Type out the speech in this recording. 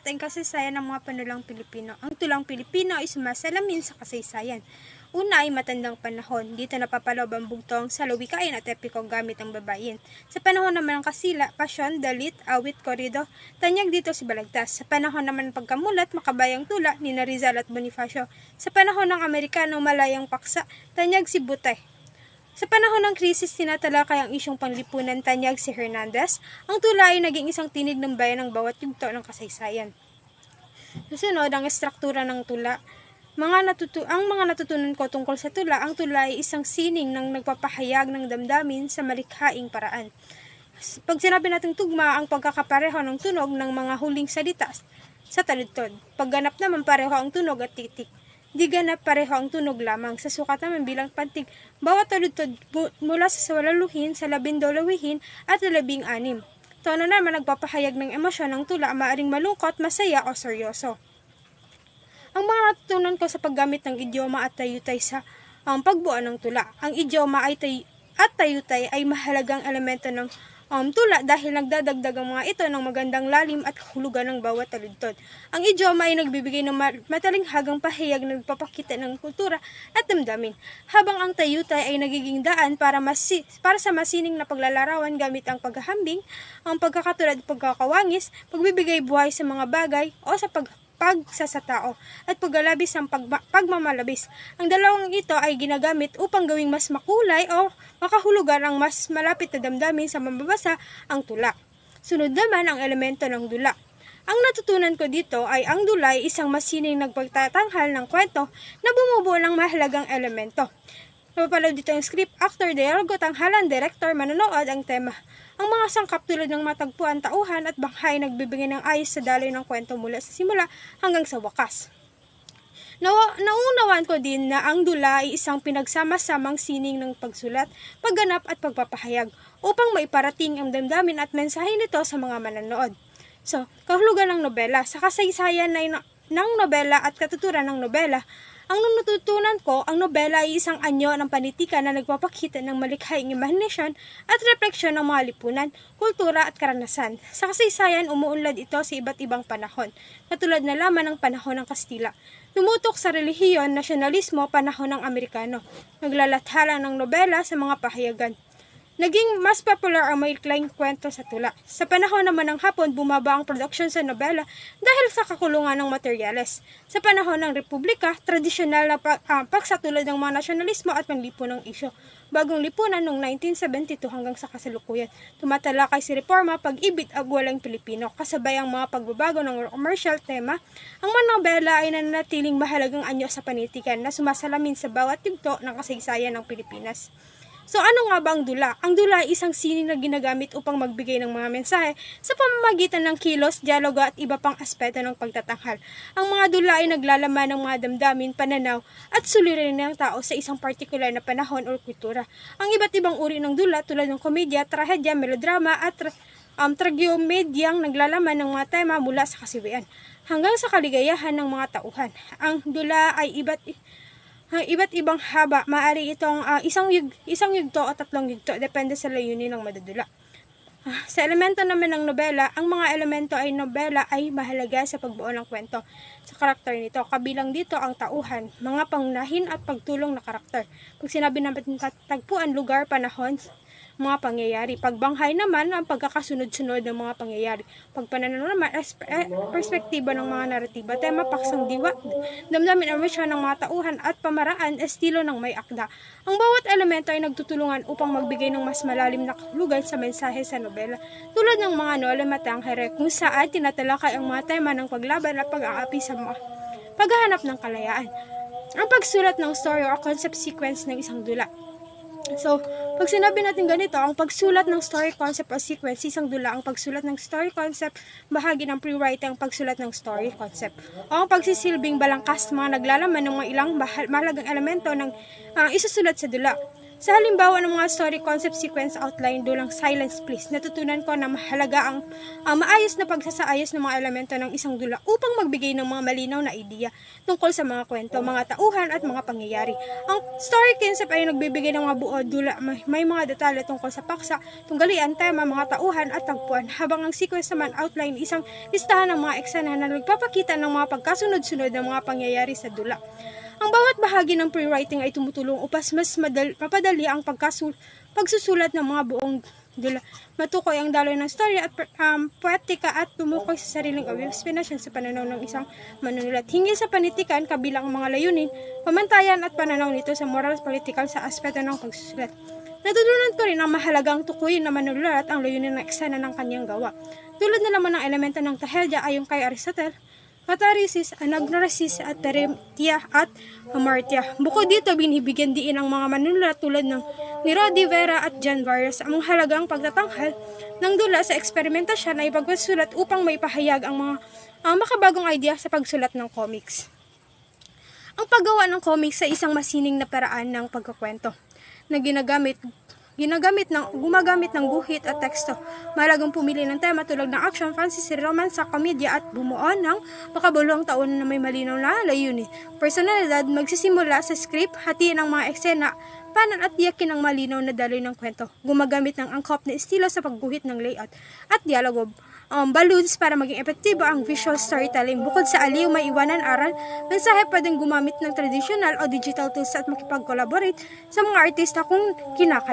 sulat ang kasaysayan ng mga panulang Pilipino. Ang tulang Pilipino ay sumasalamin sa kasaysayan. Una ay matandang panahon. Dito napapaloob ang bugtong sa lawikain at epiko gamit ang babayin. Sa panahon naman ng Kasila, pasyon, dalit, awit, korido, tanyag dito si Balagtas. Sa panahon naman ng pagkamulat, makabayang tula, ni Rizal at Bonifacio. Sa panahon ng Amerikano, malayang paksa, tanyag si Butay. Sa panahon ng krisis, tinatalakay ang isyong panglipunan, tanyag si Hernandez. Ang tula ay naging isang tinig ng bayan ng bawat yugto ng kasaysayan. Susunod, ang estruktura ng tula. Ang mga natutunan ko tungkol sa tula, ang tula ay isang sining ng nagpapahayag ng damdamin sa malikhaing paraan. Pag sinabi natin tugma, ang pagkakapareho ng tunog ng mga huling salita sa taludtod. Pagganap naman pareho ang tunog at titik. Di ganap pareho ang tunog lamang. Sa sukat naman bilang pantig, bawat taludtod mula sa 8 sa 12 at 16. Tono naman nagpapahayag ng emosyon ng tula, maaring malungkot, masaya o seryoso. Ang mga natutunan ko sa paggamit ng idioma at tayutay sa pagbuo ng tula. Ang idioma at tayutay ay mahalagang elemento ng tula dahil nagdadagdag ang mga ito ng magandang lalim at kahulugan ng bawat taludtod. Ang idioma ay nagbibigay ng matalinghagang pahayag na nagpapakita ng kultura at damdamin, habang ang tayutay ay nagiging daan para sa masining na paglalarawan gamit ang paghahambing, ang pagkakatulad at pagkakawangis, pagbibigay buhay sa mga bagay o sa pagsasatao at paglalabis ng pagmamalabis. Ang dalawang ito ay ginagamit upang gawing mas makulay o makahulugan ang mas malapit na damdamin sa mambabasa ang tula. Sunod naman ang elemento ng dula. Ang natutunan ko dito ay ang dula ay isang masining nagpagtatanghal ng kwento na bumubuo ng mahalagang elemento. Napapaloob dito ang script, actor, dialogo, tanghalan, director, manonood, ang tema. Ang mga sangkap tulad ng matagpuan, tauhan at banghay nagbibigay ng ayos sa daloy ng kwento mula sa simula hanggang sa wakas. Naunawaan ko din na ang dula ay isang pinagsama-samang sining ng pagsulat, pagganap at pagpapahayag upang maiparating ang damdamin at mensahe nito sa mga manonood. So, kahulugan ng nobela. Sa kasaysayan ng nobela at katuturan ng nobela, ang natutunan ko, ang nobela ay isang anyo ng panitikan na nagpapakita ng malikhaing imahinasyon at refleksyon ng mga lipunan, kultura at karanasan. Sa kasaysayan, umuunlad ito sa iba't ibang panahon, katulad na lamang ng panahon ng Kastila. Tumutok sa relihiyon, nasyonalismo, panahon ng Amerikano. Naglalathala ng nobela sa mga pahayagan. Naging mas popular ang maikling kwento sa tula. Sa panahon naman ng Hapon, bumaba ang produksyon sa nobela dahil sa kakulungan ng materyales. Sa panahon ng Republika, tradisyonal na pagsatulad ng mga nasyonalismo at panlipunang isyo. Bagong lipunan noong 1972 hanggang sa kasalukuyan. Tumatalakay si reforma, pag-ibig at walang Pilipino. Kasabay ang mga pagbabago ng commercial tema, ang mga nobela ay nananatiling mahalagang anyo sa panitikan na sumasalamin sa bawat yugto ng kasaysayan ng Pilipinas. So ano nga ba ang dula? Ang dula ay isang sining na ginagamit upang magbigay ng mga mensahe sa pamamagitan ng kilos, dialogo at iba pang aspeto ng pagtatanghal. Ang mga dula ay naglalaman ng mga damdamin, pananaw at suliranin ng tao sa isang partikular na panahon o kultura. Ang iba't ibang uri ng dula tulad ng komedya, trahedya, melodrama at tragyomedyang naglalaman ng mga tema mula sa kasiwian hanggang sa kaligayahan ng mga tauhan. Ang dula ay iba't ibang haba, maaari itong isang yugto o 3 yugto, depende sa layunin ng madudula. Sa elemento naman ng nobela, ang mga elemento ay nobela ay mahalaga sa pagbuo ng kwento. Sa karakter nito, kabilang dito ang tauhan, mga pangunahin at pagtulong na karakter. Pag sinabi natin tagpuan, lugar, panahon, mga pangyayari. Pagbanghay naman ang pagkakasunod-sunod ng mga pangyayari. Pagpananaw naman, perspektiba ng mga naratiba, tema, paksang diwa, damdamin, emosyon ng mga tauhan at pamaraan, estilo ng may akda. Ang bawat elemento ay nagtutulungan upang magbigay ng mas malalim na kahulugan sa mensahe sa nobela. Tulad ng mga nole matanghere, kung saan tinatalakay ang mga tema ng paglaban at pag-aapi sa mga paghahanap ng kalayaan. Ang pagsulat ng story or concept sequence ng isang dula. So, pag sinabi natin ganito, ang pagsulat ng story concept o sequence, isang dula. Ang pagsulat ng story concept, bahagi ng pre-writing ang pagsulat ng story concept. O ang pagsisilbing balangkas, mga naglalaman ng mga ilang mahalagang elemento ng isusulat sa dula. Sa halimbawa ng mga story concept sequence outline, dulang silence please, natutunan ko na mahalaga ang maayos na pagsasaayos ng mga elemento ng isang dula upang magbigay ng mga malinaw na ideya tungkol sa mga kwento, mga tauhan at mga pangyayari. Ang story concept ay nagbibigay ng mga buo dula, may mga detalye tungkol sa paksa, tunggalian, tema, mga tauhan at tagpuan, habang ang sequence naman outline isang listahan ng mga eksena na nagpapakita ng mga pagkasunod-sunod ng mga pangyayari sa dula. Ang bawat bahagi ng pre-writing ay tumutulong upang mas mapadali ang pagsusulat ng mga buong dula. Matukoy ang daloy ng story at poetika at tumukoy sa sariling explanation sa pananaw ng isang manunulat. Hinggil sa panitikan, kabilang ang mga layunin, pamantayan at pananaw nito sa moral political sa aspeto ng pagsusulat. Natutunan ko rin ang mahalagang tukuyin na manunulat ang layunin ng eksena ng kanyang gawa. Tulad na naman ng elemento ng trahedya ayon kay Aristotle, Catharsis, Anagnorisis at Peripetia at Hamartia. Bukod dito, binibigyan diin ang mga manunulat tulad ng ni Rodi Vera at John Barrios ang halagang pagtatanghal ng dula sa eksperimentasyon na ipagsulat upang maipahayag ang mga makabagong idea sa pagsulat ng comics. Ang paggawa ng comics ay isang masining na paraan ng pagkukwento na gumagamit ng guhit at teksto. Mahalagang pumili ng tema tulad ng action, fantasy, romance, komedya at bumuo ng makabuluhang taon na may malinaw na layunin. Personalidad, magsisimula sa script, hatiin ang mga eksena, panan at tiyakin ang malinaw na daloy ng kwento. Gumagamit ng angkop na estilo sa pagguhit ng layout at dialogo. Balloons para maging epektibo ang visual storytelling. Bukod sa aliw, may iwanan aral, mensahe pwedeng gumamit ng traditional o digital tools at makipag-collaborate sa mga artista kung kinakailangan.